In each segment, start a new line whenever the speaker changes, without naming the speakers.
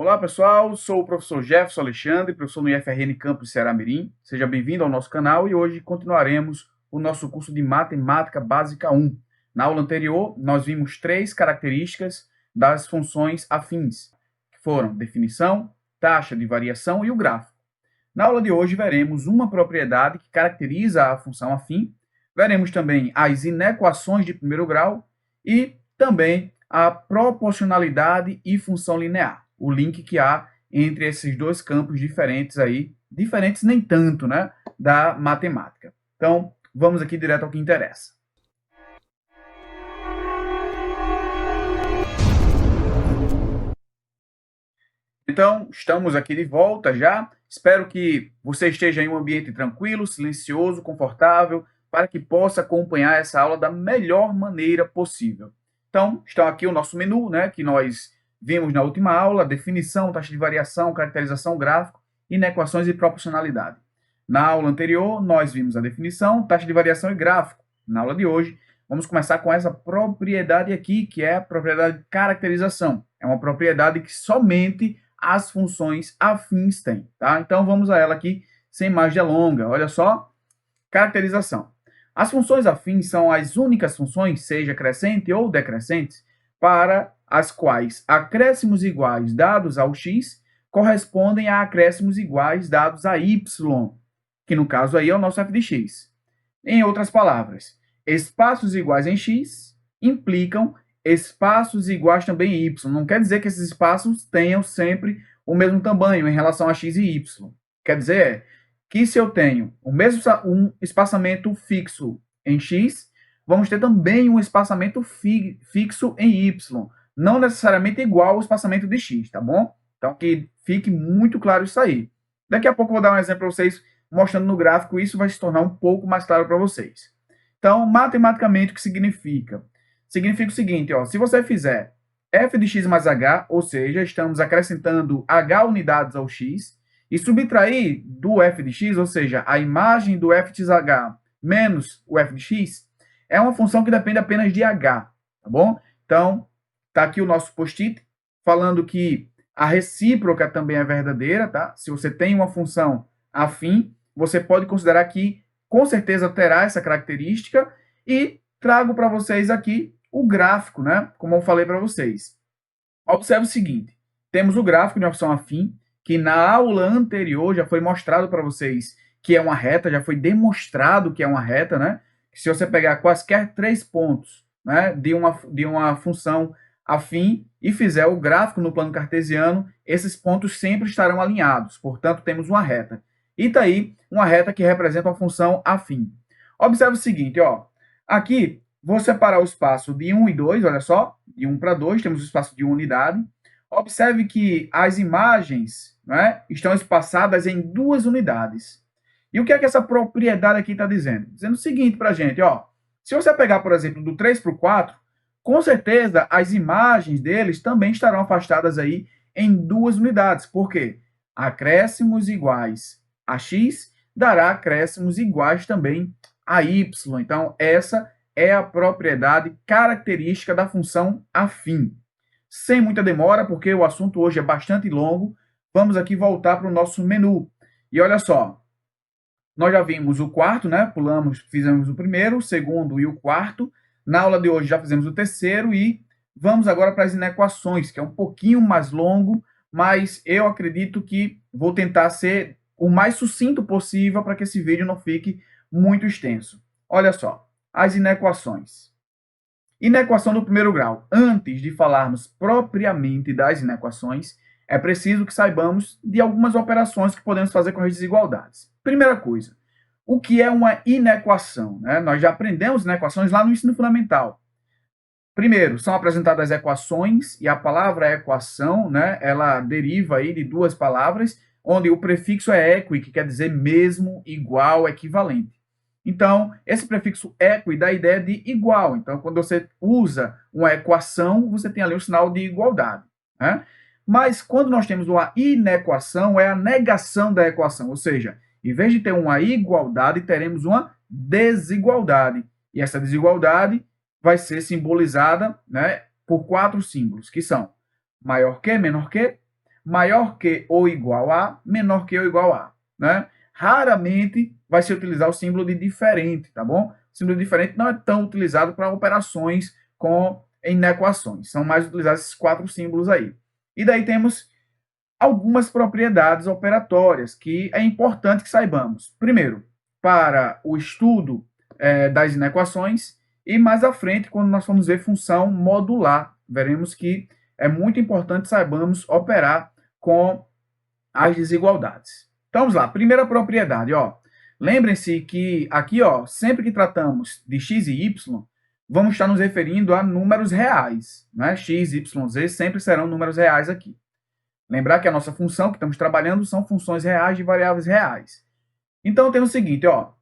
Olá pessoal, sou o professor Jefferson Alexandre, professor no IFRN Campus Ceará Mirim. Seja bem-vindo ao nosso canal e hoje continuaremos o nosso curso de Matemática Básica 1. Na aula anterior, nós vimos 3 características das funções afins, que foram definição, taxa de variação e o gráfico. Na aula de hoje, veremos uma propriedade que caracteriza a função afim, veremos também as inequações de primeiro grau e também a proporcionalidade e função linear, o link que há entre esses dois campos diferentes aí, diferentes nem tanto, né, da matemática. Então, vamos aqui direto ao que interessa. Então, estamos aqui de volta já. Espero que você esteja em um ambiente tranquilo, silencioso, confortável, para que possa acompanhar essa aula da melhor maneira possível. Então, está aqui o nosso menu, né, que nós vimos na última aula: definição, taxa de variação, caracterização, gráfico, inequações e proporcionalidade. Na aula anterior, nós vimos a definição, taxa de variação e gráfico. Na aula de hoje, vamos começar com essa propriedade aqui, que é a propriedade de caracterização. É uma propriedade que somente as funções afins têm, tá? Então, vamos a ela aqui, sem mais delongas. Olha só, caracterização. As funções afins são as únicas funções, seja crescente ou decrescentes, para as quais acréscimos iguais dados ao x correspondem a acréscimos iguais dados a y, que no caso aí é o nosso f de x. Em outras palavras, espaços iguais em x implicam espaços iguais também em y. Não quer dizer que esses espaços tenham sempre o mesmo tamanho em relação a x e y. Quer dizer que se eu tenho um espaçamento fixo em x, vamos ter também um espaçamento fixo em y, não necessariamente igual ao espaçamento de x, tá bom? Então, que fique muito claro isso aí. Daqui a pouco eu vou dar um exemplo para vocês, mostrando no gráfico, isso vai se tornar um pouco mais claro para vocês. Então, matematicamente, o que significa? Significa o seguinte, ó, se você fizer f de x mais h, ou seja, estamos acrescentando h unidades ao x, e subtrair do f de x, ou seja, a imagem do f de h menos o f de x, é uma função que depende apenas de h, tá bom? Então, tá aqui o nosso post-it, falando que a recíproca também é verdadeira, tá? Se você tem uma função afim, você pode considerar que, com certeza, terá essa característica, e trago para vocês aqui o gráfico, né? Como eu falei para vocês. Observe o seguinte, temos o gráfico de uma função afim, que na aula anterior já foi mostrado para vocês que é uma reta, já foi demonstrado que é uma reta, né? Se você pegar quaisquer 3 pontos, né, de uma função afim e fizer o gráfico no plano cartesiano, esses pontos sempre estarão alinhados, portanto, temos uma reta. E está aí uma reta que representa uma função afim. Observe o seguinte, ó, aqui vou separar o espaço de 1 e 2, olha só, de 1 para 2, temos o espaço de 1 unidade. Observe que as imagens, né, estão espaçadas em 2 unidades. E o que é que essa propriedade aqui está dizendo? Dizendo o seguinte para a gente, ó, se você pegar, por exemplo, do 3 para o 4, com certeza as imagens deles também estarão afastadas aí em 2 unidades. Por quê? Acréscimos iguais a x dará acréscimos iguais também a y. Então, essa é a propriedade característica da função afim. Sem muita demora, porque o assunto hoje é bastante longo, vamos aqui voltar para o nosso menu. E olha só, nós já vimos o quarto, né? Fizemos o primeiro, o segundo e o quarto. Na aula de hoje já fizemos o terceiro e vamos agora para as inequações, que é um pouquinho mais longo, mas eu acredito que vou tentar ser o mais sucinto possível para que esse vídeo não fique muito extenso. Olha só, as inequações. Inequação do primeiro grau. Antes de falarmos propriamente das inequações, é preciso que saibamos de algumas operações que podemos fazer com as desigualdades. Primeira coisa, o que é uma inequação? Né? Nós já aprendemos inequações lá no ensino fundamental. Primeiro, são apresentadas equações, e a palavra equação, né, ela deriva aí de 2 palavras, onde o prefixo é equi, que quer dizer mesmo, igual, equivalente. Então, esse prefixo equi dá a ideia de igual. Então, quando você usa uma equação, você tem ali o sinal de igualdade, né? Mas, quando nós temos uma inequação, é a negação da equação. Ou seja, em vez de ter uma igualdade, teremos uma desigualdade. E essa desigualdade vai ser simbolizada, né, por 4 símbolos, que são maior que, menor que, maior que ou igual a, menor que ou igual a, né? Raramente vai se utilizar o símbolo de diferente, tá bom? O símbolo de diferente não é tão utilizado para operações com inequações. São mais utilizados esses 4 símbolos aí. E daí temos algumas propriedades operatórias que é importante que saibamos. Primeiro, para o estudo das inequações, e mais à frente, quando nós formos ver função modular, veremos que é muito importante saibamos operar com as desigualdades. Então, vamos lá. Primeira propriedade, ó. Lembrem-se que aqui, ó, sempre que tratamos de x e y, vamos estar nos referindo a números reais, né? X, y, z sempre serão números reais aqui. Lembrar que a nossa função que estamos trabalhando são funções reais de variáveis reais. Então, temos o seguinte, ó.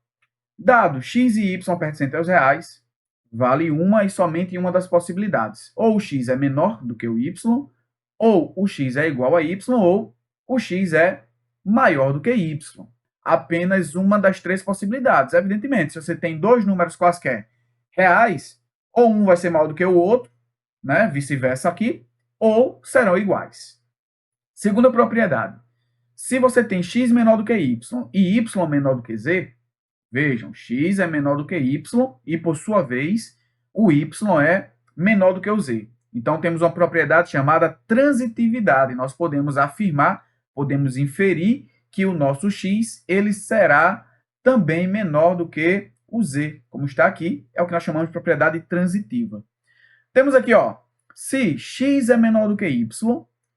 Dado x e y pertencentes aos reais, vale uma e somente uma das possibilidades. Ou o x é menor do que o y, ou o x é igual a y, ou o x é maior do que y. Apenas uma das 3 possibilidades. Evidentemente, se você tem 2 números quaisquer reais, ou um vai ser maior do que o outro, né? Vice-versa aqui, ou serão iguais. Segunda propriedade. Se você tem x menor do que y e y menor do que z, vejam, x é menor do que y e, por sua vez, o y é menor do que o z. Então, temos uma propriedade chamada transitividade. Nós podemos afirmar, podemos inferir que o nosso x ele será também menor do que o z. Como está aqui, é o que nós chamamos de propriedade transitiva. Temos aqui, ó, se x é menor do que y,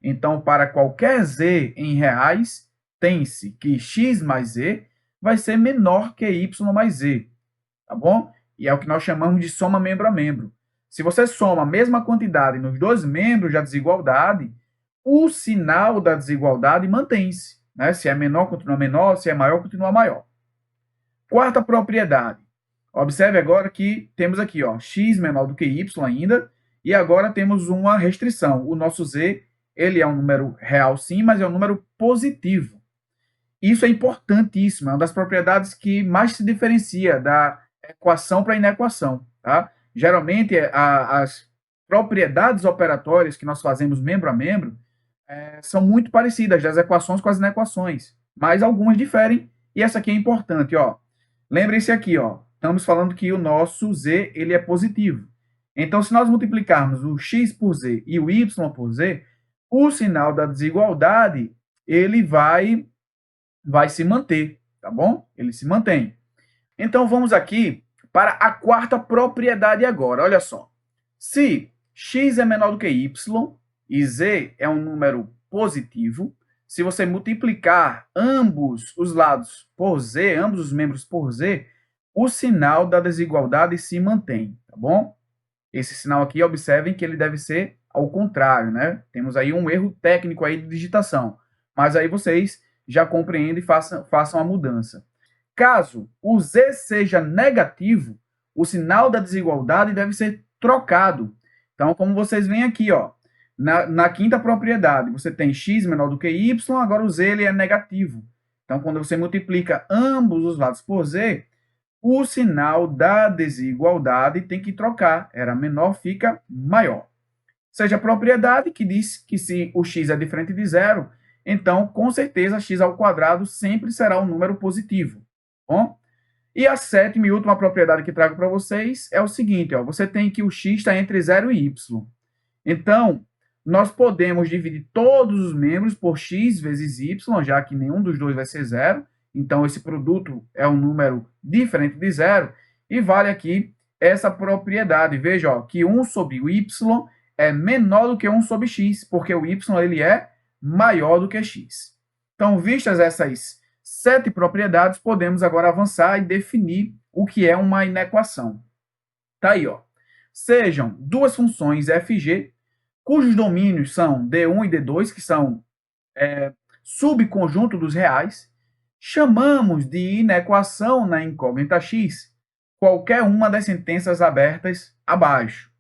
então, para qualquer z em reais, tem-se que x mais z vai ser menor que y mais z, tá bom? E é o que nós chamamos de soma membro a membro. Se você soma a mesma quantidade nos dois membros da desigualdade, o sinal da desigualdade mantém-se, né? Se é menor, continua menor, se é maior, continua maior. Quarta propriedade. Observe agora que temos aqui, ó, x menor do que y ainda, e agora temos uma restrição. O nosso z ele é um número real sim, mas é um número positivo. Isso é importantíssimo, é uma das propriedades que mais se diferencia da equação para a inequação. Tá? Geralmente, as propriedades operatórias que nós fazemos membro a membro são muito parecidas das equações com as inequações, mas algumas diferem, e essa aqui é importante. Lembrem-se aqui, ó, estamos falando que o nosso z ele é positivo. Então, se nós multiplicarmos o x por z e o y por z, o sinal da desigualdade ele vai se manter, tá bom? Ele se mantém. Então, vamos aqui para a quarta propriedade agora. Olha só. Se x é menor do que y e z é um número positivo, se você multiplicar ambos os lados por z, ambos os membros por z, o sinal da desigualdade se mantém, tá bom? Esse sinal aqui, observem que ele deve ser ao contrário, né? Temos aí um erro técnico aí de digitação, mas aí vocês já compreendem e façam a mudança. Caso o z seja negativo, o sinal da desigualdade deve ser trocado. Então, como vocês veem aqui, ó, na quinta propriedade, você tem x menor do que y, agora o z ele é negativo. Então, quando você multiplica ambos os lados por z, o sinal da desigualdade tem que trocar. Era menor, fica maior. Seja a propriedade que diz que se o x é diferente de zero, então, com certeza, x ao quadrado sempre será um número positivo. Bom? E a sétima e última propriedade que trago para vocês é o seguinte, ó, você tem que o x está entre 0 e y. Então, nós podemos dividir todos os membros por x vezes y, já que nenhum dos dois vai ser zero. Então, esse produto é um número diferente de zero. E vale aqui essa propriedade. Veja, ó, que 1 sobre o y é menor do que 1 sobre x, porque o y ele é maior do que x. Então, vistas essas 7 propriedades, podemos agora avançar e definir o que é uma inequação. Tá aí, ó. Sejam duas funções fg, cujos domínios são d1 e d2, que são subconjunto dos reais, chamamos de inequação na incógnita x qualquer uma das sentenças abertas abaixo.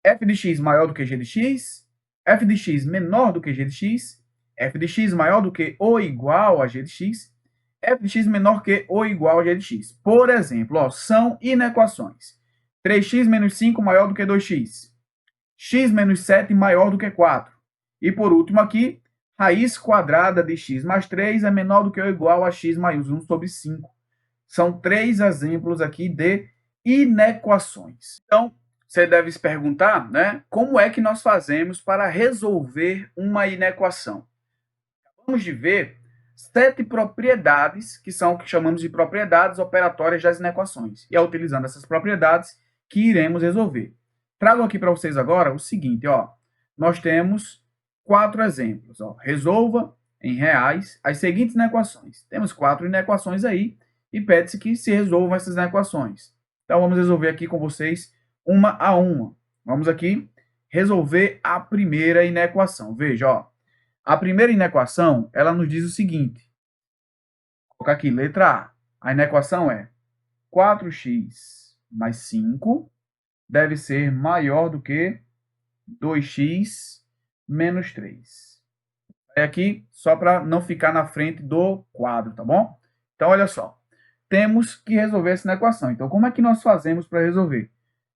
F de x maior do que g de x, f de x menor do que g de x, f de x maior do que ou igual a g de x, f de x menor que ou igual a g de x. Por exemplo, ó, são inequações. 3x menos 5 maior do que 2x. X menos 7 maior do que 4. E por último aqui, Raiz quadrada de x mais 3 é menor do que ou igual a x mais 1 sobre 5. São 3 exemplos aqui de inequações. Então, você deve se perguntar, né, como é que nós fazemos para resolver uma inequação? Vamos de ver 7 propriedades, que são o que chamamos de propriedades operatórias das inequações. E é utilizando essas propriedades que iremos resolver. Trago aqui para vocês agora o seguinte, ó. Nós temos 4 exemplos. Ó. Resolva em reais as seguintes inequações. Temos 4 inequações aí e pede-se que se resolvam essas inequações. Então, vamos resolver aqui com vocês uma a uma. Vamos aqui resolver a primeira inequação. Veja, ó. A primeira inequação, ela nos diz o seguinte. Vou colocar aqui, letra A. A inequação é 4x mais 5 deve ser maior do que 2x menos 3. É aqui só para não ficar na frente do quadro, tá bom? Então, olha só. Temos que resolver essa equação. Então, como é que nós fazemos para resolver?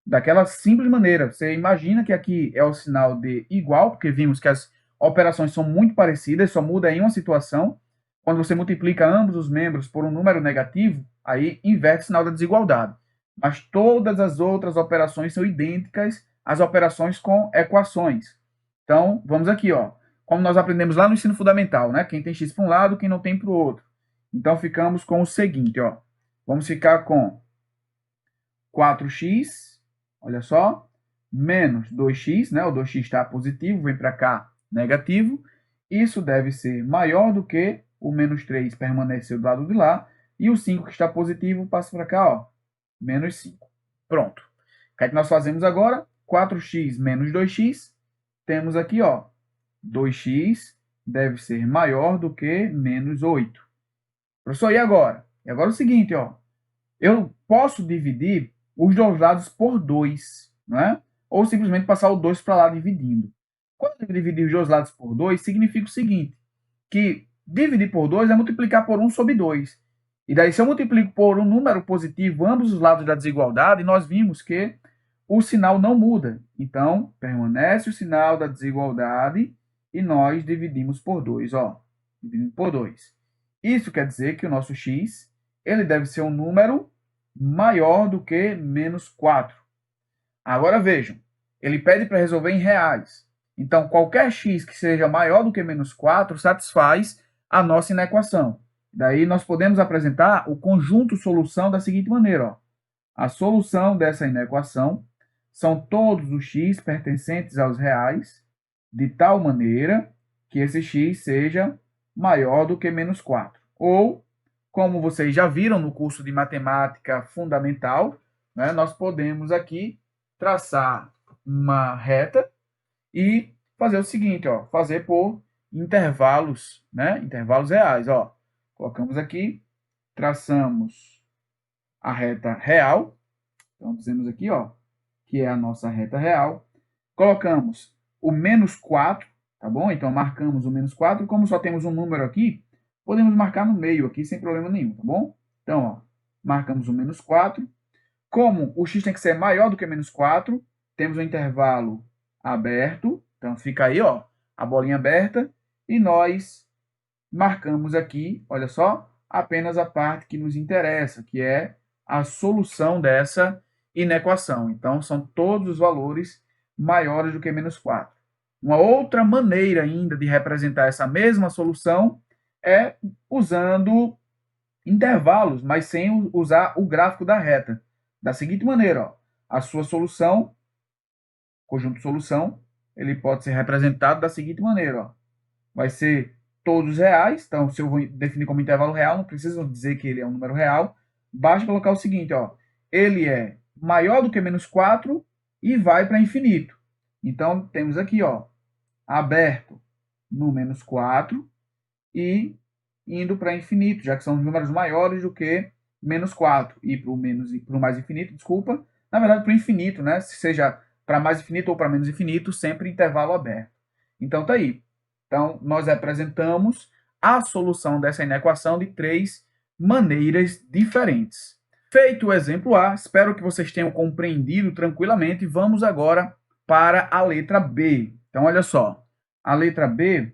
Daquela simples maneira. Você imagina que aqui é o sinal de igual, porque vimos que as operações são muito parecidas, só muda em uma situação. Quando você multiplica ambos os membros por um número negativo, aí inverte o sinal da desigualdade. Mas todas as outras operações são idênticas às operações com equações. Então, vamos aqui, ó. Como nós aprendemos lá no ensino fundamental, né? Quem tem x para um lado, quem não tem para o outro. Então, ficamos com o seguinte, ó. Vamos ficar com 4x, olha só, menos 2x, né? O 2x está positivo, vem para cá negativo. Isso deve ser maior do que o menos 3 permaneceu do lado de lá. E o 5 que está positivo passa para cá, ó, menos 5. Pronto. O que é que nós fazemos agora? 4x menos 2x. Temos aqui, ó, 2x deve ser maior do que menos 8. Professor, e agora? E agora é o seguinte, ó. Eu posso dividir os dois lados por 2, né? Ou simplesmente passar o 2 para lá dividindo. Quando eu dividir os dois lados por 2, significa o seguinte, que dividir por 2 é multiplicar por 1 sobre 2. E daí, se eu multiplico por um número positivo ambos os lados da desigualdade, nós vimos que o sinal não muda. Então, permanece o sinal da desigualdade e nós dividimos por 2, ó. Dividindo por 2. Isso quer dizer que o nosso x ele deve ser um número maior do que menos 4. Agora vejam, ele pede para resolver em reais. Então, qualquer x que seja maior do que menos 4 satisfaz a nossa inequação. Daí, nós podemos apresentar o conjunto solução da seguinte maneira. Ó. A solução dessa inequação são todos os x pertencentes aos reais, de tal maneira que esse x seja maior do que menos 4. Ou, como vocês já viram no curso de matemática fundamental, né, nós podemos aqui traçar uma reta e fazer o seguinte, ó, fazer por intervalos, né, intervalos reais. Ó. Colocamos aqui, traçamos a reta real, então dizemos aqui, ó, que é a nossa reta real. Colocamos o menos 4, tá bom? Então, marcamos o menos 4. Como só temos um número aqui, podemos marcar no meio aqui sem problema nenhum, tá bom? Então, ó, marcamos o menos 4. Como o x tem que ser maior do que menos 4, temos um intervalo aberto. Então, fica aí, ó, a bolinha aberta. E nós marcamos aqui, olha só, apenas a parte que nos interessa, que é a solução dessa inequação. Então, são todos os valores maiores do que menos 4. Uma outra maneira ainda de representar essa mesma solução é usando intervalos, mas sem usar o gráfico da reta. Da seguinte maneira, ó, a sua solução, conjunto solução, ele pode ser representado da seguinte maneira. Ó, vai ser todos reais, então se eu vou definir como intervalo real, não preciso dizer que ele é um número real, basta colocar o seguinte, ó, ele é maior do que menos 4 e vai para infinito. Então, temos aqui, ó, aberto no menos 4 e indo para infinito, já que são números maiores do que menos 4. E para o mais infinito, desculpa, na verdade para o infinito, né? Seja para mais infinito ou para menos infinito, sempre intervalo aberto. Então, tá aí. Então, nós representamos a solução dessa inequação de 3 maneiras diferentes. Feito o exemplo A, espero que vocês tenham compreendido tranquilamente. Vamos agora para a letra B. Então, olha só. A letra B,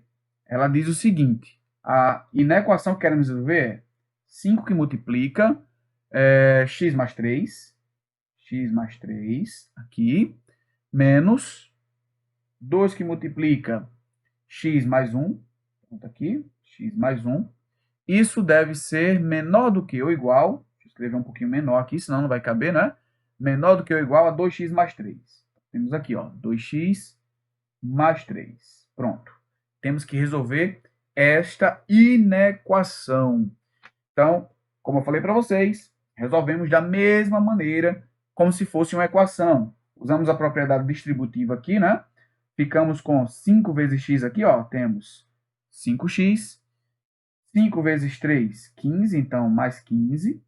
ela diz o seguinte, a inequação que queremos resolver é 5 que multiplica x mais 3, aqui, menos 2 que multiplica x mais 1, pronto aqui, x mais 1, isso deve ser menor do que ou igual, deixa eu escrever um pouquinho menor aqui, senão não vai caber, né? Menor do que ou igual a 2x mais 3. Temos aqui, ó, 2x mais 3. Pronto. Temos que resolver esta inequação. Então, como eu falei para vocês, resolvemos da mesma maneira, como se fosse uma equação. Usamos a propriedade distributiva aqui, né? Ficamos com 5 vezes x aqui, ó, temos 5x. 5 vezes 3, 15, então mais 15,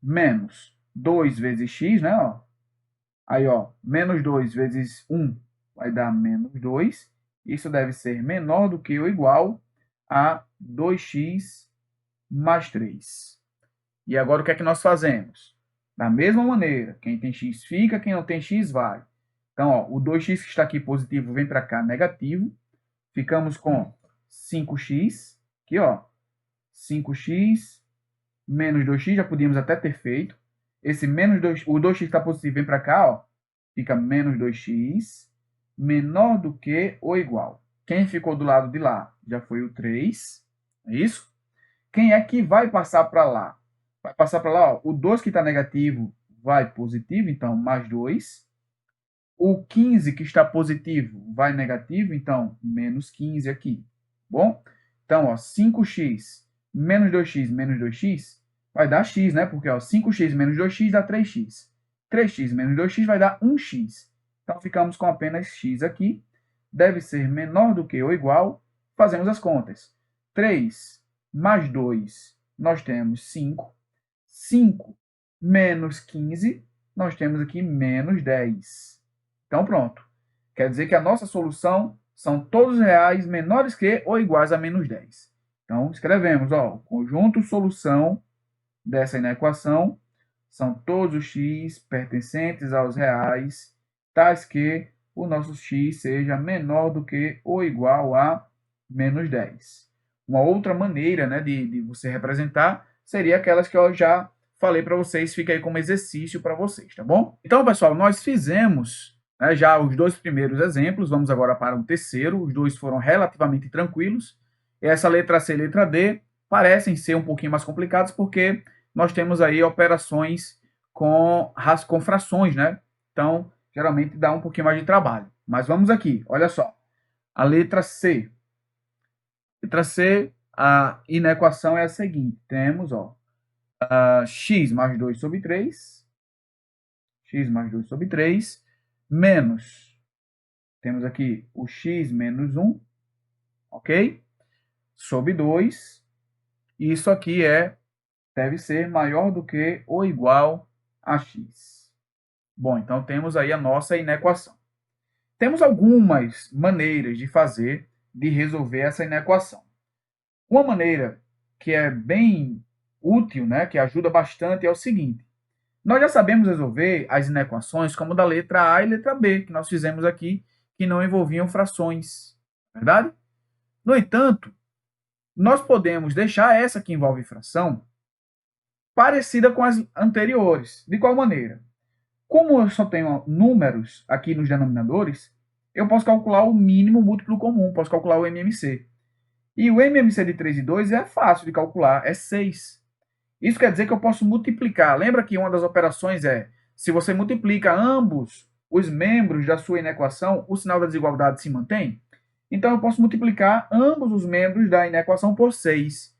menos 2 vezes x, né? Ó. Aí, ó, menos 2 vezes 1 vai dar menos 2. Isso deve ser menor do que ou igual a 2x mais 3. E agora o que é que nós fazemos? Da mesma maneira, quem tem x fica, quem não tem x vai. Então, ó, o 2x que está aqui positivo vem para cá negativo. Ficamos com 5x, aqui, ó, 5x menos 2x, já podíamos até ter feito. Esse menos 2, o 2x está positivo, vem para cá, ó, fica menos 2x, menor do que ou igual. Quem ficou do lado de lá já foi o 3, é isso? Quem é que vai passar para lá? Vai passar para lá, ó, o 2 que está negativo vai positivo, então mais 2. O 15 que está positivo vai negativo, então menos 15 aqui. Bom? Então, ó, 5x menos 2x vai dar x, né? Porque ó, 5x menos 2x dá 3x. 3x menos 2x vai dar 1x. Então, ficamos com apenas x aqui. Deve ser menor do que ou igual. Fazemos as contas. 3 mais 2, nós temos 5. 5 menos 15, nós temos aqui menos 10. Então, pronto. Quer dizer que a nossa solução são todos reais menores que ou iguais a menos 10. Então, escrevemos, ó, o conjunto solução dessa inequação são todos os x pertencentes aos reais, tais que o nosso x seja menor do que ou igual a menos 10. Uma outra maneira, né, de você representar seria aquelas que eu já falei para vocês, fica aí como exercício para vocês, tá bom? Então, pessoal, nós fizemos, né, já os dois primeiros exemplos, vamos agora para o terceiro, os dois foram relativamente tranquilos. Essa letra C e letra D parecem ser um pouquinho mais complicados porque nós temos aí operações com frações, né? Então, geralmente dá um pouquinho mais de trabalho. Mas vamos aqui, olha só. A letra C. Letra C, a inequação é a seguinte. Temos, ó, x mais 2 sobre 3. X mais 2 sobre 3. Menos, temos aqui o x menos 1. Ok? Sobre 2. Isso aqui deve ser maior do que ou igual a x. Bom, então temos aí a nossa inequação. Temos algumas maneiras de resolver essa inequação. Uma maneira que é bem útil, né, que ajuda bastante, é o seguinte. Nós já sabemos resolver as inequações como da letra A e letra B, que nós fizemos aqui, que não envolviam frações. Verdade? No entanto, nós podemos deixar essa que envolve fração parecida com as anteriores. De qual maneira? Como eu só tenho números aqui nos denominadores, eu posso calcular o mínimo múltiplo comum, posso calcular o MMC. E o MMC de 3 e 2 é fácil de calcular, é 6. Isso quer dizer que eu posso multiplicar. Lembra que uma das operações é, se você multiplica ambos os membros da sua inequação, o sinal da desigualdade se mantém? Então, eu posso multiplicar ambos os membros da inequação por 6.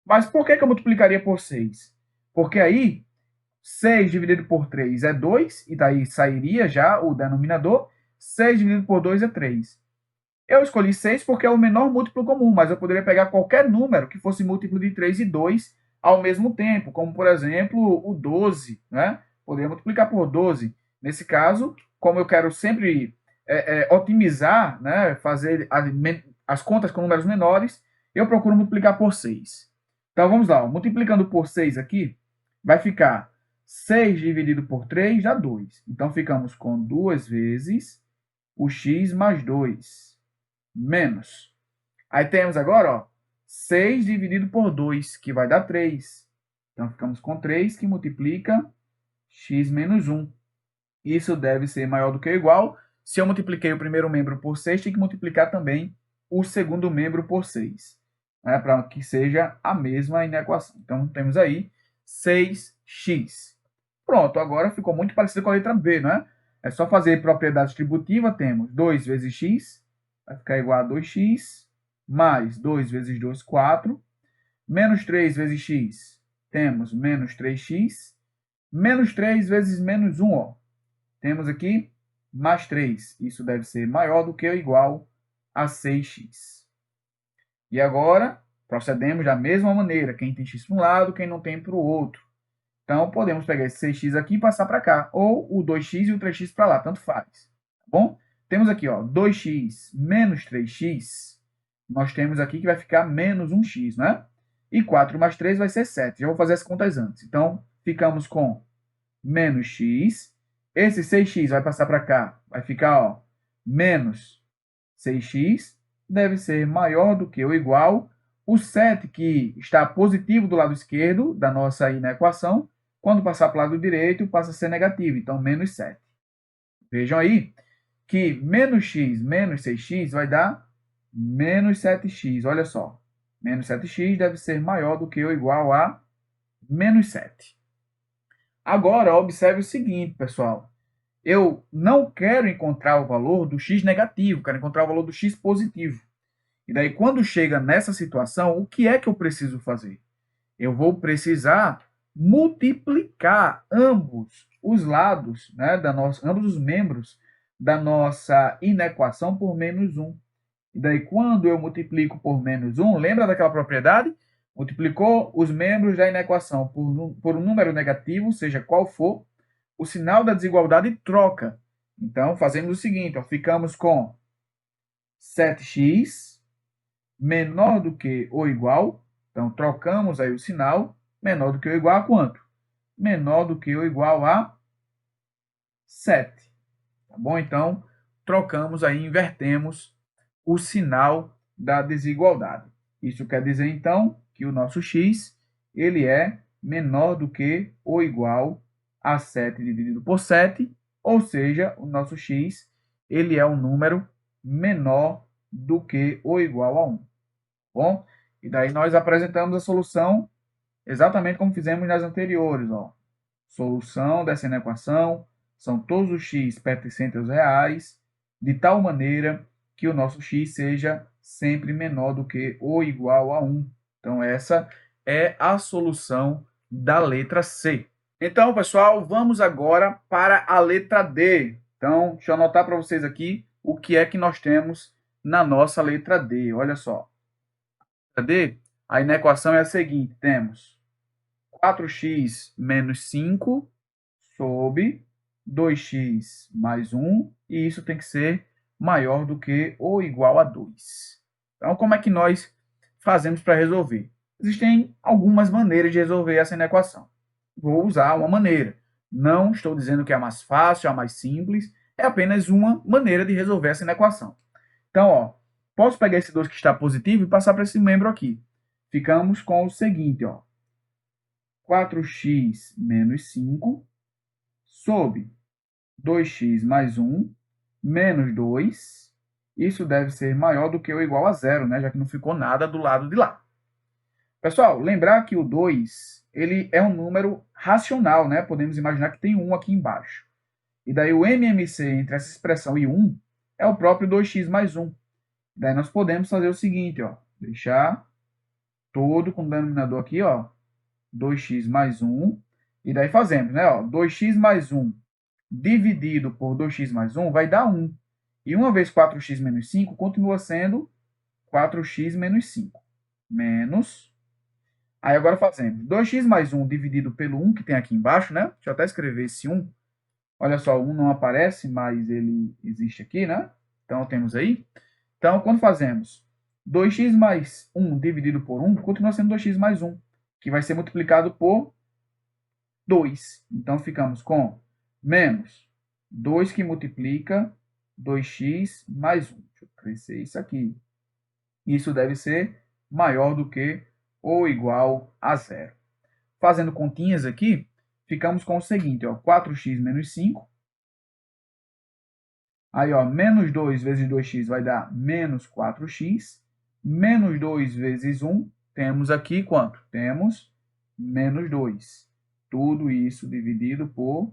Mas por que eu multiplicaria por 6? Porque aí, 6 dividido por 3 é 2, e daí sairia já o denominador. 6 dividido por 2 é 3. Eu escolhi 6 porque é o menor múltiplo comum, mas eu poderia pegar qualquer número que fosse múltiplo de 3 e 2 ao mesmo tempo, como, por exemplo, o 12, né? Poderia multiplicar por 12. Nesse caso, como eu quero sempre otimizar, né, fazer as contas com números menores, eu procuro multiplicar por 6. Então, vamos lá. Ó. Multiplicando por 6 aqui, vai ficar 6 dividido por 3 dá 2. Então, ficamos com 2 vezes o x mais 2. Menos Aí temos agora, ó, 6 dividido por 2, que vai dar 3. Então, ficamos com 3, que multiplica x menos 1. Isso deve ser maior do que ou igual. Se eu multipliquei o primeiro membro por 6, tem que multiplicar também o segundo membro por 6, né, para que seja a mesma inequação. Então, temos aí 6x. Pronto, agora ficou muito parecido com a letra B, não é? É só fazer propriedade distributiva, temos 2 vezes x, vai ficar igual a 2x, mais 2 vezes 2, 4, menos 3 vezes x, temos menos 3x, menos 3 vezes menos 1, ó. Temos aqui mais 3. Isso deve ser maior do que ou igual a 6x. E agora, procedemos da mesma maneira. Quem tem x para um lado, quem não tem para o outro. Então, podemos pegar esse 6x aqui e passar para cá. Ou o 2x e o 3x para lá, tanto faz. Tá bom? Temos aqui, ó, 2x menos 3x. Nós temos aqui que vai ficar menos 1x, né? E 4 mais 3 vai ser 7. Já vou fazer as contas antes. Então, ficamos com menos x. Esse 6x vai passar para cá. Vai ficar, ó, menos 6x. Deve ser maior do que ou igual o 7, que está positivo do lado esquerdo da nossa inequação. Quando passar para o lado direito, passa a ser negativo. Então, menos 7. Vejam aí que menos x menos 6x vai dar menos 7x. Olha só. Menos 7x deve ser maior do que ou igual a menos 7. Agora, observe o seguinte, pessoal. Eu não quero encontrar o valor do x negativo, quero encontrar o valor do x positivo. E daí, quando chega nessa situação, o que é que eu preciso fazer? Eu vou precisar multiplicar ambos os lados, né, ambos os membros da nossa inequação por menos 1. E daí, quando eu multiplico por menos 1, lembra daquela propriedade? Multiplicou os membros da inequação por um número negativo, seja qual for, o sinal da desigualdade troca. Então, fazemos o seguinte, ó, ficamos com 7x menor do que ou igual. Então, trocamos aí o sinal. Menor do que ou igual a quanto? Menor do que ou igual a 7. Tá bom? Então, trocamos aí, invertemos o sinal da desigualdade. Isso quer dizer, então, que o nosso x ele é menor do que ou igual a 7 dividido por 7, ou seja, o nosso x ele é um número menor do que ou igual a 1. Bom? E daí nós apresentamos a solução exatamente como fizemos nas anteriores. Ó. Solução dessa inequação são todos os x pertencentes aos reais, de tal maneira que o nosso x seja sempre menor do que ou igual a 1. Então, essa é a solução da letra C. Então, pessoal, vamos agora para a letra D. Então, deixa eu anotar para vocês aqui o que é que nós temos na nossa letra D. Olha só. D, a inequação é a seguinte, temos 4x menos 5 sobre 2x mais 1, e isso tem que ser maior do que ou igual a 2. Então, como é que nós fazemos para resolver? Existem algumas maneiras de resolver essa inequação. Vou usar uma maneira. Não estou dizendo que é a mais fácil, a mais simples, é apenas uma maneira de resolver essa inequação. Então, ó, posso pegar esse 2 que está positivo e passar para esse membro aqui. Ficamos com o seguinte, ó. 4x menos 5 sobre 2x mais 1 menos 2. Isso deve ser maior do que ou igual a zero, né? Já que não ficou nada do lado de lá. Pessoal, lembrar que o 2 ele é um número racional, né? Podemos imaginar que tem 1 aqui embaixo. E daí o MMC entre essa expressão e 1 é o próprio 2x mais 1. Daí nós podemos fazer o seguinte, ó. Deixar todo com o denominador aqui, ó. 2x mais 1. E daí fazemos, né? Ó, 2x mais 1 dividido por 2x mais 1 vai dar 1. E uma vez 4x menos 5 continua sendo 4x menos 5. Menos. Aí agora fazemos 2x mais 1 dividido pelo 1 que tem aqui embaixo, né? Deixa eu até escrever esse 1. Olha só, o 1 não aparece, mas ele existe aqui, né? Então temos aí. Então, quando fazemos 2x mais 1 dividido por 1, continua sendo 2x mais 1, que vai ser multiplicado por 2. Então, ficamos com menos 2 que multiplica 2x mais 1. Deixa eu crescer isso aqui. Isso deve ser maior do que ou igual a zero. Fazendo continhas aqui, ficamos com o seguinte, ó, 4x menos 5. Aí, ó, menos 2 vezes 2x vai dar menos 4x. Menos 2 vezes 1, temos aqui quanto? Temos menos 2. Tudo isso dividido por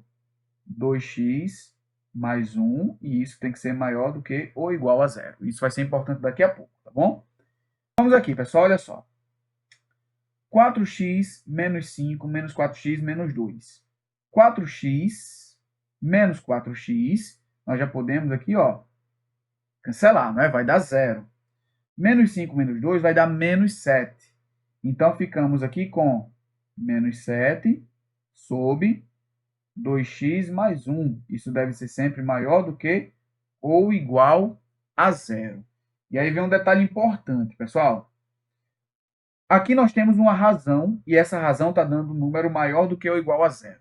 2x mais 1, e isso tem que ser maior do que ou igual a zero. Isso vai ser importante daqui a pouco, tá bom? Vamos aqui, pessoal, olha só. 4x menos 5 menos 4x menos 2. 4x menos 4x, nós já podemos aqui, ó, cancelar, né? Vai dar zero. Menos 5 menos 2 vai dar menos 7. Então, ficamos aqui com menos 7 sobre 2x mais 1. Isso deve ser sempre maior do que ou igual a zero. E aí vem um detalhe importante, pessoal. Aqui nós temos uma razão, e essa razão está dando um número maior do que ou igual a zero.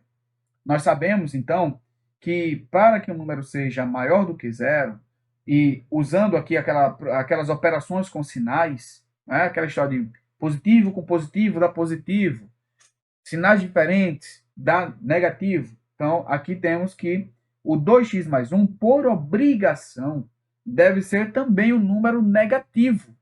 Nós sabemos, então, que para que o número seja maior do que zero, e usando aqui aquelas operações com sinais, né, aquela história de positivo com positivo dá positivo, sinais diferentes dá negativo. Então, aqui temos que o 2x mais 1, por obrigação, deve ser também um número negativo.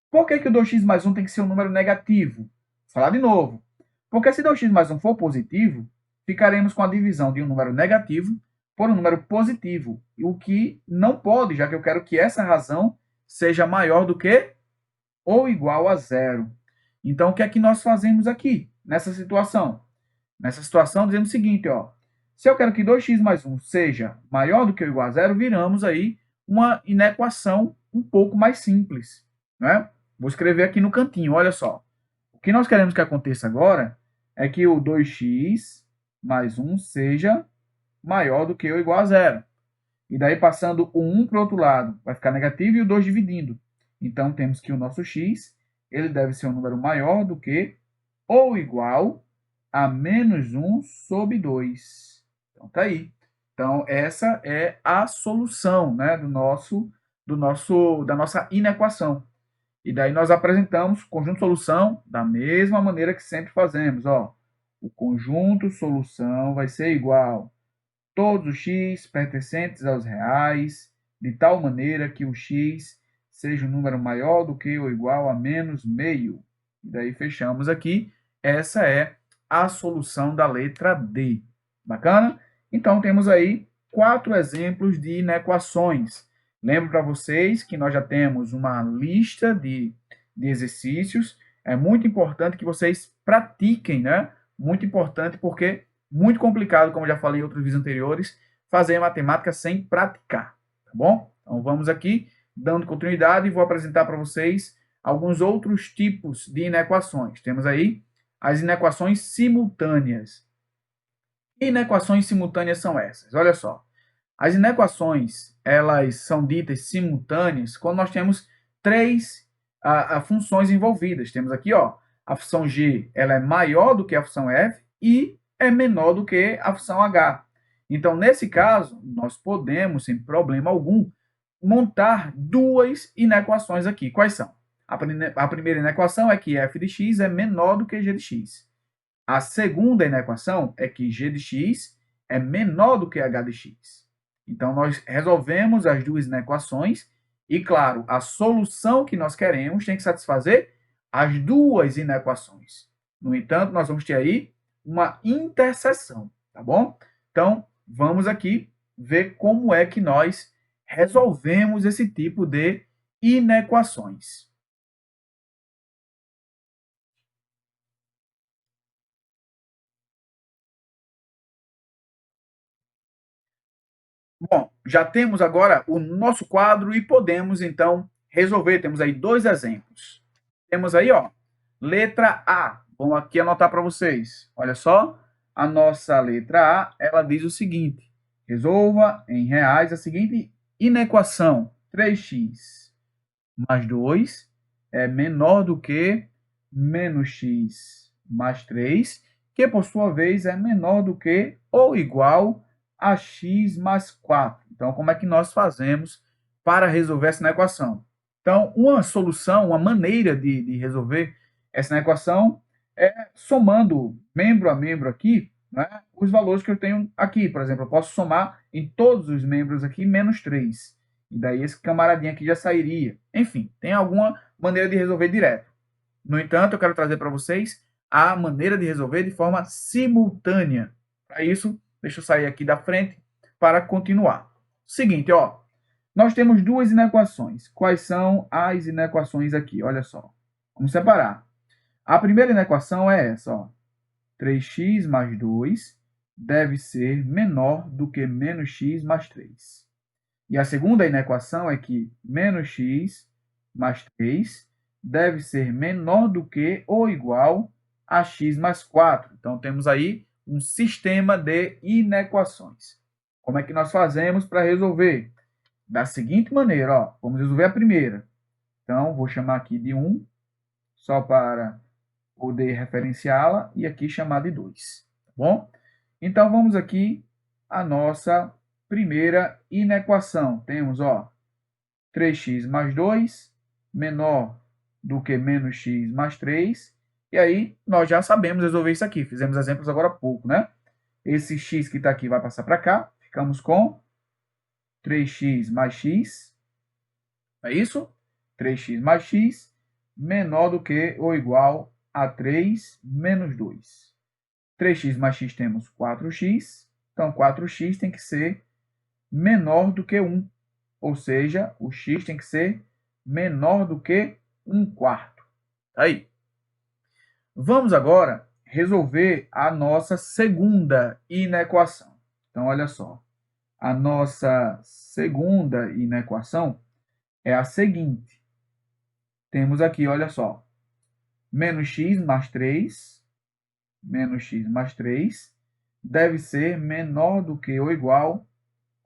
Por que o 2x mais 1 tem que ser um número negativo? Vou falar de novo. Porque se 2x mais 1 for positivo, ficaremos com a divisão de um número negativo por um número positivo, o que não pode, já que eu quero que essa razão seja maior do que ou igual a zero. Então, o que é que nós fazemos aqui, nessa situação? Nessa situação, dizemos o seguinte, ó, se eu quero que 2x mais 1 seja maior do que ou igual a zero, viramos aí uma inequação um pouco mais simples, né? Vou escrever aqui no cantinho, olha só. O que nós queremos que aconteça agora é que o 2x mais 1 seja maior do que ou igual a zero. E daí, passando o 1 para o outro lado, vai ficar negativo e o 2 dividindo. Então, temos que o nosso x ele deve ser um número maior do que ou igual a menos 1 sobre 2. Então, tá aí. Então, essa é a solução, né, da nossa inequação. E daí nós apresentamos o conjunto solução da mesma maneira que sempre fazemos. Ó. O conjunto solução vai ser igual todos os x pertencentes aos reais, de tal maneira que o x seja um número maior do que ou igual a menos meio. E daí fechamos aqui. Essa é a solução da letra D. Bacana? Então, temos aí 4 exemplos de inequações. Lembro para vocês que nós já temos uma lista de exercícios. É muito importante que vocês pratiquem, né? Muito importante porque muito complicado, como já falei em outros vídeos anteriores, fazer matemática sem praticar, tá bom? Então vamos aqui, dando continuidade, e vou apresentar para vocês alguns outros tipos de inequações. Temos aí as inequações simultâneas. Que inequações simultâneas são essas? Olha só. As inequações, elas são ditas simultâneas quando nós temos três funções envolvidas. Temos aqui, ó, a função g ela é maior do que a função f e é menor do que a função h. Então, nesse caso, nós podemos, sem problema algum, montar duas inequações aqui. Quais são? A primeira inequação é que f de x é menor do que g de x. A segunda inequação é que g de x é menor do que h de x. Então, nós resolvemos as duas inequações e, claro, a solução que nós queremos tem que satisfazer as duas inequações. No entanto, nós vamos ter aí uma interseção, tá bom? Então, vamos aqui ver como é que nós resolvemos esse tipo de inequações. Bom, já temos agora o nosso quadro e podemos, então, resolver. Temos aí dois exemplos. Temos aí, ó, letra A. Vamos aqui anotar para vocês. Olha só, a nossa letra A, ela diz o seguinte. Resolva em reais a seguinte inequação. 3x mais 2 é menor do que menos x mais 3, que por sua vez é menor do que ou igual a x mais 4. Então, como é que nós fazemos para resolver essa equação? Então, uma solução, uma maneira de resolver essa equação é somando membro a membro aqui, né, os valores que eu tenho aqui. Por exemplo, eu posso somar em todos os membros aqui menos 3. E daí esse camaradinho aqui já sairia. Enfim, tem alguma maneira de resolver direto. No entanto, eu quero trazer para vocês a maneira de resolver de forma simultânea. Para isso, deixa eu sair aqui da frente para continuar. Seguinte, ó, nós temos duas inequações. Quais são as inequações aqui? Olha só. Vamos separar. A primeira inequação é essa, ó. 3x mais 2 deve ser menor do que menos x mais 3. E a segunda inequação é que menos x mais 3 deve ser menor do que ou igual a x mais 4. Então, temos aí um sistema de inequações. Como é que nós fazemos para resolver? Da seguinte maneira, ó, vamos resolver a primeira. Então, vou chamar aqui de 1, só para poder referenciá-la, e aqui chamar de 2, tá bom? Então, vamos aqui a nossa primeira inequação. Temos, ó, 3x mais 2 menor do que menos x mais 3. E aí, nós já sabemos resolver isso aqui. Fizemos exemplos agora há pouco, né? Esse x que está aqui vai passar para cá. Ficamos com 3x mais x. É isso? 3x mais x menor do que ou igual a 3 menos 2. 3x mais x temos 4x. Então, 4x tem que ser menor do que 1. Ou seja, o x tem que ser menor do que 1/4. Aí. Vamos agora resolver a nossa segunda inequação. Então, olha só. A nossa segunda inequação é a seguinte. Temos aqui, olha só. Menos x mais 3. Menos x mais 3 deve ser menor do que ou igual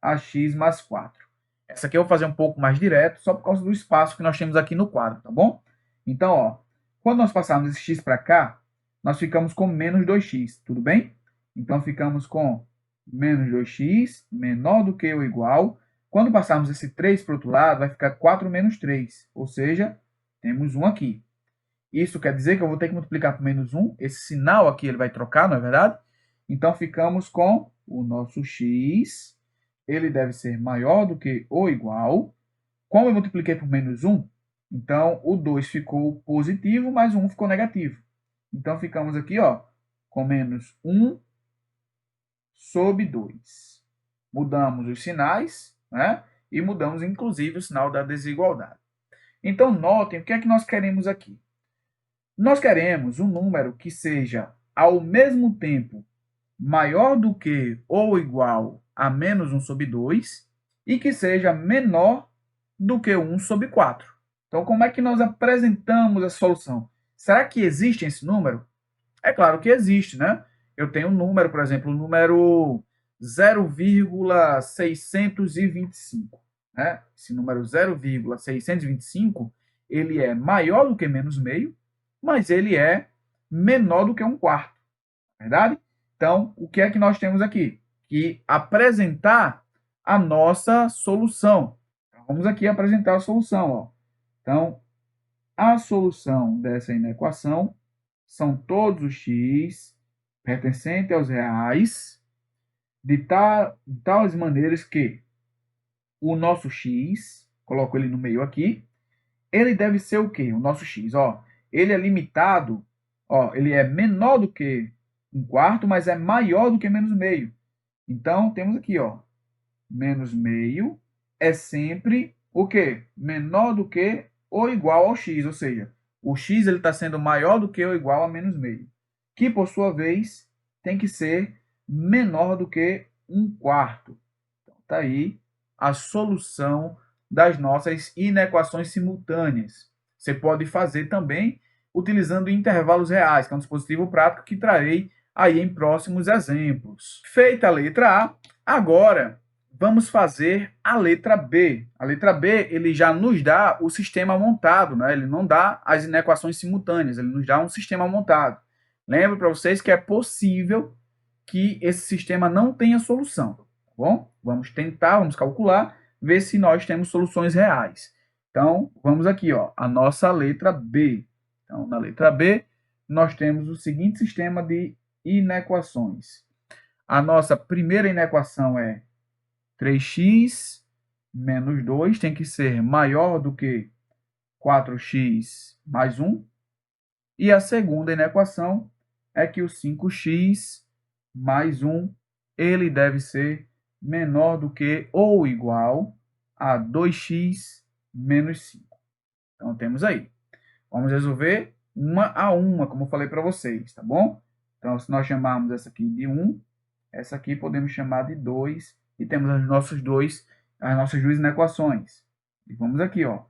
a x mais 4. Essa aqui eu vou fazer um pouco mais direto, só por causa do espaço que nós temos aqui no quadro, tá bom? Então, ó, quando nós passarmos esse x para cá, nós ficamos com menos 2x, tudo bem? Então, ficamos com menos 2x menor do que ou igual. Quando passarmos esse 3 para o outro lado, vai ficar 4 menos 3, ou seja, temos 1 aqui. Isso quer dizer que eu vou ter que multiplicar por menos 1. Esse sinal aqui ele vai trocar, não é verdade? Então, ficamos com o nosso x. Ele deve ser maior do que ou igual. Como eu multipliquei por menos 1, então o 2 ficou positivo, mas o 1 ficou negativo. Então, ficamos aqui, ó, com menos 1 sobre 2. Mudamos os sinais, né? E mudamos, inclusive, o sinal da desigualdade. Então, notem o que é que nós queremos aqui. Nós queremos um número que seja, ao mesmo tempo, maior do que ou igual a menos 1 sobre 2 e que seja menor do que 1 sobre 4. Então, como é que nós apresentamos a solução? Será que existe esse número? É claro que existe, né? Eu tenho um número, por exemplo, o número 0,625. Né? Esse número 0,625, ele é maior do que menos meio, mas ele é menor do que 1/4, verdade? Então, o que é que nós temos aqui? Que apresentar a nossa solução. Então, vamos aqui apresentar a solução. Ó. Então, a solução dessa inequação são todos os x pertencentes aos reais de tais maneiras que o nosso x, coloco ele no meio aqui, ele deve ser o quê? O nosso x, ó. Ele é limitado, ó, ele é menor do que 1/4, mas é maior do que menos meio. Então, temos aqui, ó, menos meio é sempre o quê? Menor do que ou igual ao x, ou seja, o x está sendo maior do que ou igual a menos meio, que, por sua vez, tem que ser menor do que 1/4. Então, está aí a solução das nossas inequações simultâneas. Você pode fazer também utilizando intervalos reais, que é um dispositivo prático que trarei aí em próximos exemplos. Feita a letra A, agora vamos fazer a letra B. A letra B, ele já nos dá o sistema montado, né? Ele não dá as inequações simultâneas, ele nos dá um sistema montado. Lembro para vocês que é possível que esse sistema não tenha solução, tá bom? Vamos tentar, vamos calcular, ver se nós temos soluções reais. Então, vamos aqui, ó, a nossa letra B. Então, na letra B, nós temos o seguinte sistema de inequações. A nossa primeira inequação é 3x menos 2 tem que ser maior do que 4x mais 1. E a segunda inequação é que o 5x mais 1 ele deve ser menor do que ou igual a 2x menos 5. Então, temos aí. Vamos resolver uma a uma, como eu falei para vocês, tá bom? Então, se nós chamarmos essa aqui de 1, essa aqui podemos chamar de 2, e temos as nossas duas inequações. E vamos aqui, ó.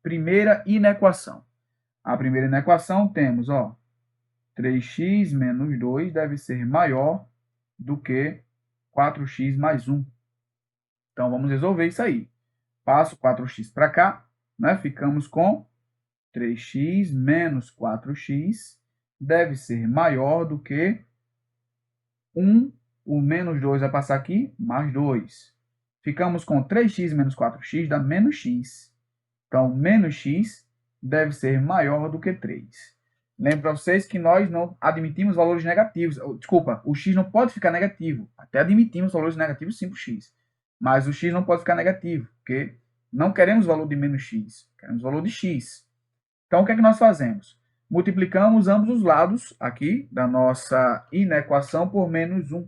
Primeira inequação. A primeira inequação temos, ó, 3x menos 2 deve ser maior do que 4x mais 1. Então, vamos resolver isso aí. Passo 4x para cá, né? Ficamos com 3x menos 4x deve ser maior do que 1, o menos 2 vai passar aqui, mais 2. Ficamos com 3x menos 4x dá menos x. Então, menos x deve ser maior do que 3. Lembro para vocês que nós não admitimos valores negativos. Desculpa, o x não pode ficar negativo. Até admitimos valores negativos sim para o x. Mas o x não pode ficar negativo, porque não queremos valor de menos x, queremos valor de x. Então, o que é que nós fazemos? Multiplicamos ambos os lados aqui da nossa inequação por menos 1.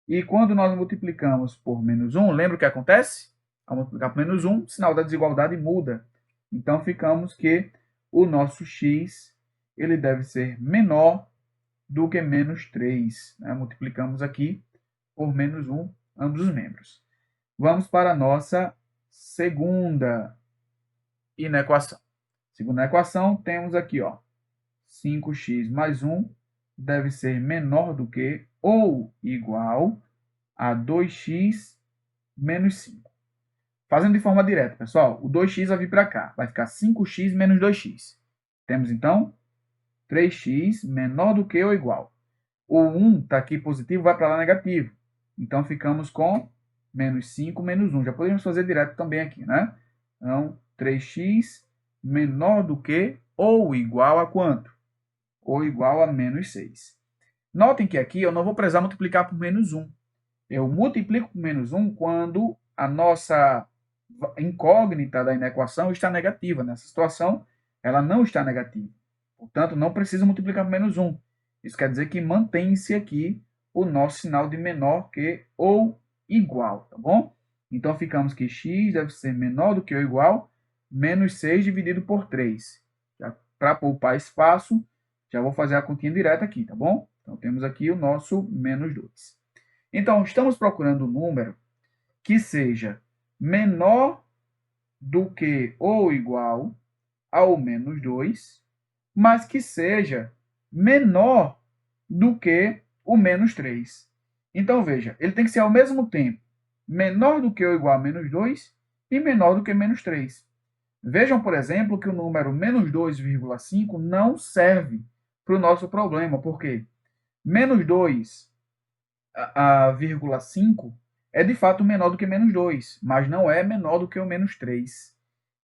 E quando nós multiplicamos por menos 1, lembra o que acontece? Ao multiplicar por menos 1, o sinal da desigualdade muda. Então, ficamos que o nosso x ele deve ser menor do que menos 3. Né? Multiplicamos aqui por menos 1 ambos os membros. Vamos para a nossa segunda inequação. Segunda equação, temos aqui, ó, 5x mais 1 deve ser menor do que ou igual a 2x menos 5. Fazendo de forma direta, pessoal, o 2x vai vir para cá, vai ficar 5x menos 2x. Temos, então, 3x menor do que ou igual. O 1 está aqui positivo, vai para lá negativo. Então, ficamos com menos 5 menos 1. Já podemos fazer direto também aqui, né? Então, 3x menor do que ou igual a quanto? Ou igual a menos 6. Notem que aqui eu não vou precisar multiplicar por menos 1. Eu multiplico por menos 1 quando a nossa incógnita da inequação está negativa. Nessa situação, ela não está negativa. Portanto, não precisa multiplicar por menos 1. Isso quer dizer que mantém-se aqui o nosso sinal de menor que ou igual, tá bom? Então, ficamos que x deve ser menor do que ou igual menos 6 dividido por 3. Para poupar espaço, já vou fazer a continha direta aqui, tá bom? Então, temos aqui o nosso menos 2. Então, estamos procurando um número que seja menor do que ou igual ao menos 2, mas que seja menor do que o menos 3. Então, veja, ele tem que ser ao mesmo tempo menor do que ou igual a menos 2 e menor do que menos 3. Vejam, por exemplo, que o número menos 2,5 não serve para o nosso problema, porque menos 2,5 é de fato menor do que menos 2, mas não é menor do que o menos 3.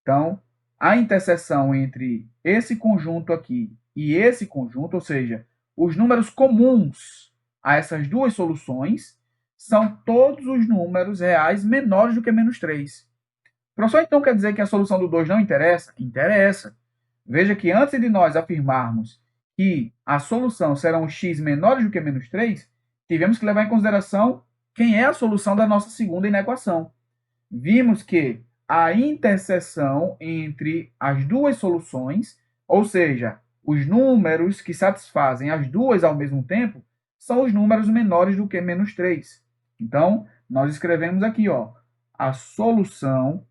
Então, a interseção entre esse conjunto aqui e esse conjunto, ou seja, os números comuns a essas duas soluções, são todos os números reais menores do que menos 3. Professor, então quer dizer que a solução do 2 não interessa? Interessa. Veja que antes de nós afirmarmos que a solução será um x menores do que menos 3, tivemos que levar em consideração quem é a solução da nossa segunda inequação. Vimos que a interseção entre as duas soluções, ou seja, os números que satisfazem as duas ao mesmo tempo, são os números menores do que menos 3. Então, nós escrevemos aqui, ó, a solução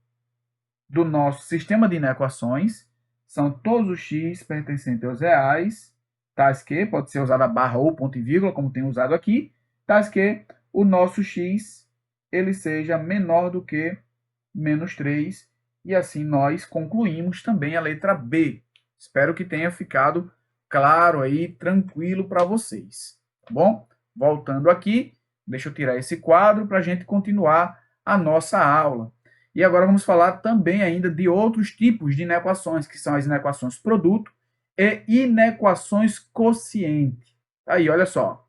do nosso sistema de inequações são todos os x pertencentes aos reais, tais que, pode ser usada barra ou ponto e vírgula, como tem usado aqui, tais que o nosso x ele seja menor do que menos 3, e assim nós concluímos também a letra B. Espero que tenha ficado claro aí, tranquilo para vocês, tá bom? Voltando aqui, deixa eu tirar esse quadro para a gente continuar a nossa aula. E agora vamos falar também ainda de outros tipos de inequações, que são as inequações produto e inequações quociente. Aí, olha só.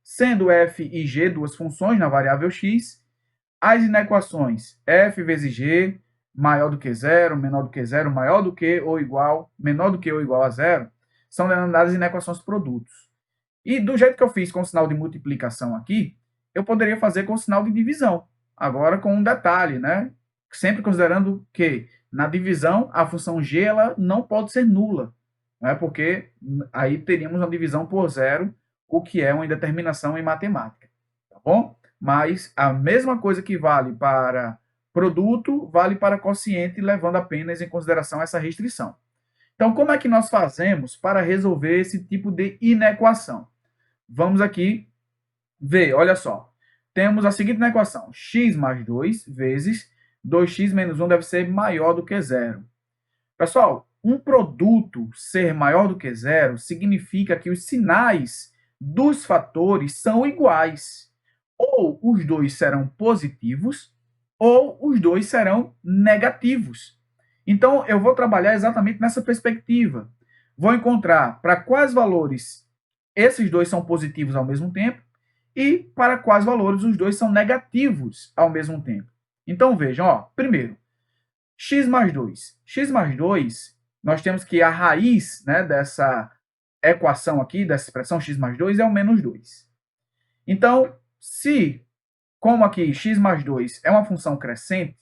Sendo f e g duas funções na variável x, as inequações f vezes g maior do que zero, menor do que zero, maior do que ou igual, menor do que ou igual a zero, são denominadas inequações produtos. E do jeito que eu fiz com o sinal de multiplicação aqui, eu poderia fazer com o sinal de divisão. Agora com um detalhe, né? Sempre considerando que na divisão a função g ela não pode ser nula, né? Porque aí teríamos uma divisão por zero, o que é uma indeterminação em matemática, tá bom? Mas a mesma coisa que vale para produto, vale para quociente, levando apenas em consideração essa restrição. Então, como é que nós fazemos para resolver esse tipo de inequação? Vamos aqui ver, olha só. Temos a seguinte equação: x mais 2 vezes 2x menos 1 deve ser maior do que zero. Pessoal, um produto ser maior do que zero significa que os sinais dos fatores são iguais. Ou os dois serão positivos, ou os dois serão negativos. Então, eu vou trabalhar exatamente nessa perspectiva. Vou encontrar para quais valores esses dois são positivos ao mesmo tempo e para quais valores os dois são negativos ao mesmo tempo. Então, vejam, ó, primeiro, x mais 2. X mais 2, nós temos que a raiz, né, dessa equação aqui, dessa expressão x mais 2, é o menos 2. Então, se, como aqui x mais 2 é uma função crescente,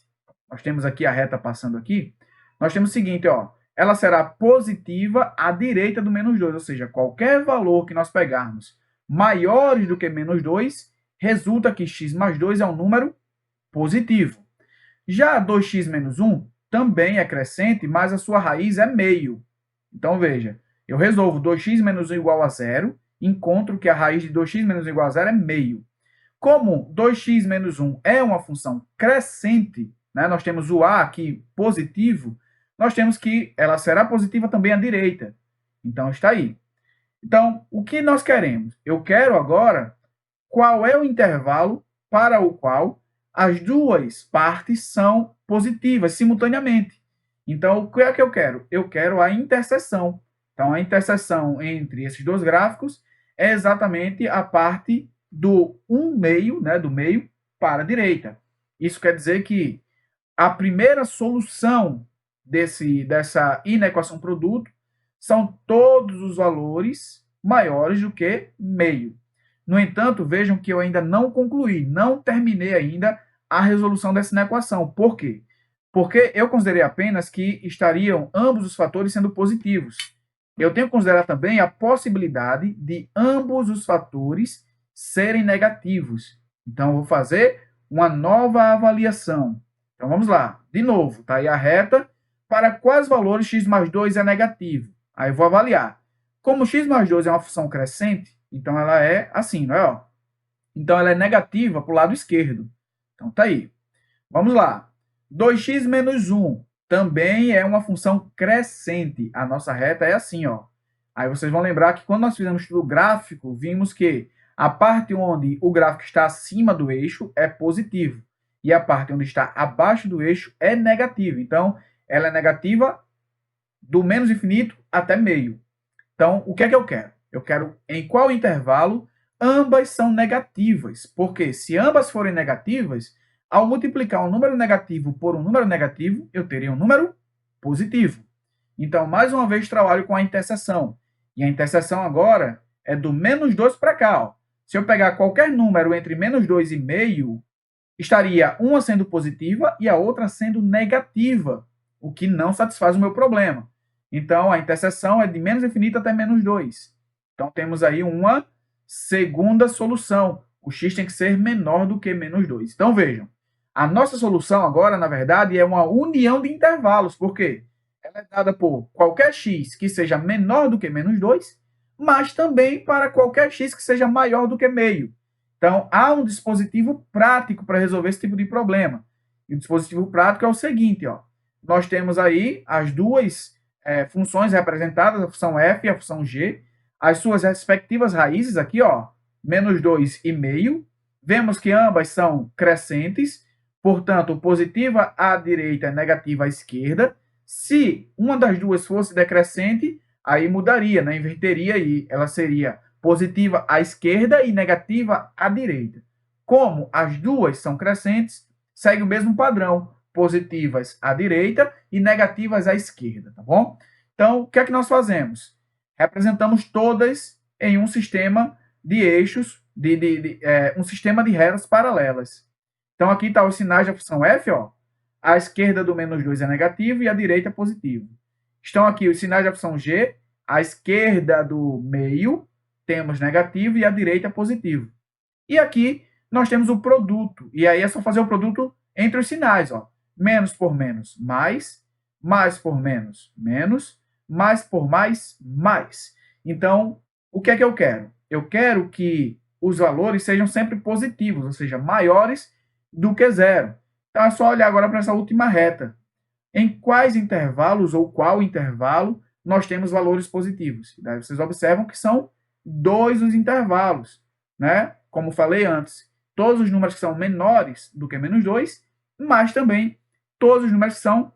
nós temos aqui a reta passando aqui, nós temos o seguinte, ó, ela será positiva à direita do menos 2, ou seja, qualquer valor que nós pegarmos maiores do que menos 2, resulta que x mais 2 é um número positivo. Já 2x menos 1 também é crescente, mas a sua raiz é meio. Então, veja, eu resolvo 2x menos 1 igual a zero, encontro que a raiz de 2x menos 1 igual a zero é meio. Como 2x menos 1 é uma função crescente, né, nós temos o a aqui positivo, nós temos que ela será positiva também à direita. Então, está aí. Então, o que nós queremos? Eu quero agora qual é o intervalo para o qual as duas partes são positivas simultaneamente. Então, o que é que eu quero? Eu quero a interseção. Então, a interseção entre esses dois gráficos é exatamente a parte do 1/2, né, do meio para a direita. Isso quer dizer que a primeira solução dessa inequação produto são todos os valores maiores do que meio. No entanto, vejam que eu ainda não concluí, não terminei ainda a resolução dessa inequação. Por quê? Porque eu considerei apenas que estariam ambos os fatores sendo positivos. Eu tenho que considerar também a possibilidade de ambos os fatores serem negativos. Então, eu vou fazer uma nova avaliação. Então, vamos lá. De novo, está aí a reta. Para quais valores x mais 2 é negativo? Aí eu vou avaliar. Como x mais 2 é uma função crescente, então ela é assim, não é? Ó? Então, ela é negativa para o lado esquerdo. Então, tá aí. Vamos lá. 2x menos 1 também é uma função crescente. A nossa reta é assim, ó. Aí vocês vão lembrar que quando nós fizemos o gráfico, vimos que a parte onde o gráfico está acima do eixo é positivo. E a parte onde está abaixo do eixo é negativa. Então, ela é negativa do menos infinito até meio. Então, o que é que eu quero? Eu quero em qual intervalo ambas são negativas. Porque se ambas forem negativas, ao multiplicar um número negativo por um número negativo, eu teria um número positivo. Então, mais uma vez, trabalho com a interseção. E a interseção agora é do menos 2 para cá. Ó. Se eu pegar qualquer número entre menos 2 e meio, estaria uma sendo positiva e a outra sendo negativa, o que não satisfaz o meu problema. Então, a interseção é de menos infinito até menos 2. Então, temos aí uma segunda solução. O x tem que ser menor do que menos 2. Então, vejam. A nossa solução agora, na verdade, é uma união de intervalos. Por quê? Ela é dada por qualquer x que seja menor do que menos 2, mas também para qualquer x que seja maior do que meio. Então, há um dispositivo prático para resolver esse tipo de problema. E o dispositivo prático é o seguinte, ó. Nós temos aí as duas funções representadas, a função f e a função g, as suas respectivas raízes aqui, ó, menos 2 e meio. Vemos que ambas são crescentes, Portanto, positiva à direita, negativa à esquerda. Se uma das duas fosse decrescente, aí mudaria, né? Inverteria e ela seria positiva à esquerda e negativa à direita. Como as duas são crescentes, segue o mesmo padrão, positivas à direita e negativas à esquerda, tá bom? Então, o que é que nós fazemos? Representamos todas em um sistema de eixos, um sistema de retas paralelas. Então, aqui está os sinais da função f, ó. A esquerda do menos 2 é negativo e a direita é positivo. Estão aqui os sinais da função g. A esquerda do meio temos negativo e a direita positivo. E aqui nós temos o produto. E aí é só fazer o produto entre os sinais, ó. Menos por menos, mais por menos, menos, mais por mais, mais. Então, o que é que eu quero? Eu quero que os valores sejam sempre positivos, ou seja, maiores do que zero. Então, é só olhar agora para essa última reta. Em quais intervalos ou qual intervalo nós temos valores positivos? Daí vocês observam que são 2 os intervalos, né? Como falei antes, todos os números que são menores do que menos 2, mas também todos os números que são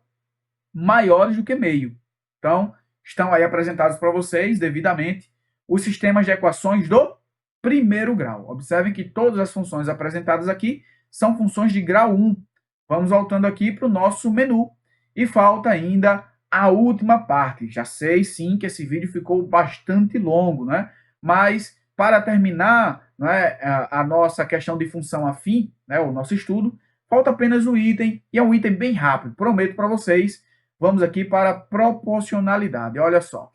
maiores do que meio. Então, estão aí apresentados para vocês, devidamente, os sistemas de equações do primeiro grau. Observem que todas as funções apresentadas aqui são funções de grau 1. Vamos voltando aqui para o nosso menu. E falta ainda a última parte. Já sei, sim, que esse vídeo ficou bastante longo, né? Mas, para terminar, né, a nossa questão de função afim, né, o nosso estudo, falta apenas um item, e é um item bem rápido, prometo para vocês. Vamos aqui para proporcionalidade. Olha só.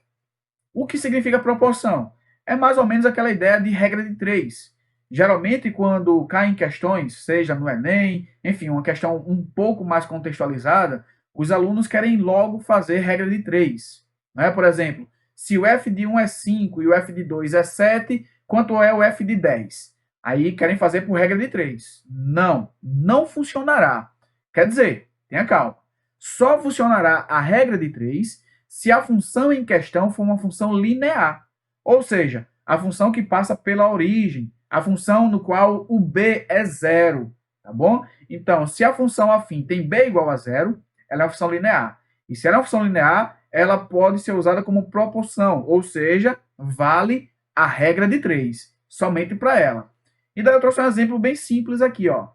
O que significa proporção? É mais ou menos aquela ideia de regra de 3. Geralmente, quando caem questões, seja no Enem, enfim, uma questão um pouco mais contextualizada, os alunos querem logo fazer regra de 3. Né? Por exemplo, se o f de 1 é 5 e o f de 2 é 7, quanto é o f de 10? Aí querem fazer por regra de 3. Não, não funcionará. Quer dizer, tenha calma, só funcionará a regra de 3 se a função em questão for uma função linear. Ou seja, a função que passa pela origem, a função no qual o b é zero, tá bom? Então, se a função afim tem b igual a zero, ela é uma função linear. E se ela é uma função linear, ela pode ser usada como proporção, ou seja, vale a regra de 3, somente para ela. E daí eu trouxe um exemplo bem simples aqui, ó.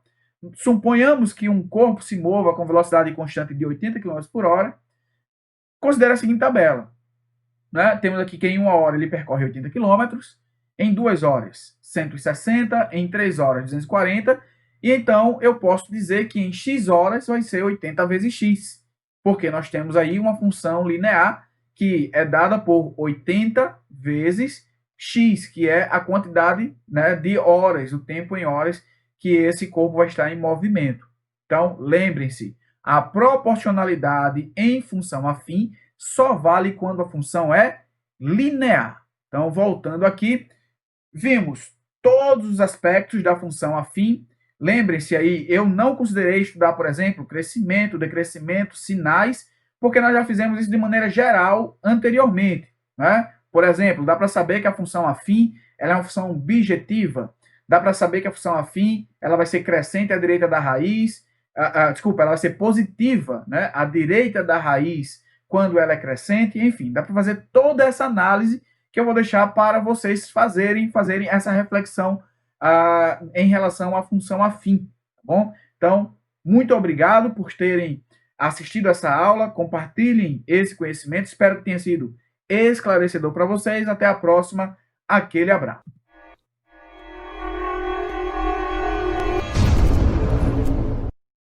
Suponhamos que um corpo se mova com velocidade constante de 80 km por hora. Considere a seguinte tabela. Né? Temos aqui que em 1 hora ele percorre 80 km, em 2 horas 160, em 3 horas 240, e então eu posso dizer que em x horas vai ser 80 vezes x, porque nós temos aí uma função linear que é dada por 80 vezes x, que é a quantidade, né, de horas, o tempo em horas que esse corpo vai estar em movimento. Então, lembrem-se, a proporcionalidade em função afim só vale quando a função é linear. Então, voltando aqui, vimos todos os aspectos da função afim. Lembrem-se aí, eu não considerei estudar, por exemplo, crescimento, decrescimento, sinais, porque nós já fizemos isso de maneira geral anteriormente. Né? Por exemplo, dá para saber que a função afim ela é uma função bijetiva. Dá para saber que a função afim ela vai ser crescente à direita da raiz. Desculpa, ela vai ser positiva, né, à direita da raiz quando ela é crescente. Enfim, dá para fazer toda essa análise que eu vou deixar para vocês fazerem essa reflexão em relação à função afim, tá bom? Então, muito obrigado por terem assistido essa aula, compartilhem esse conhecimento, espero que tenha sido esclarecedor para vocês. Até a próxima, aquele abraço.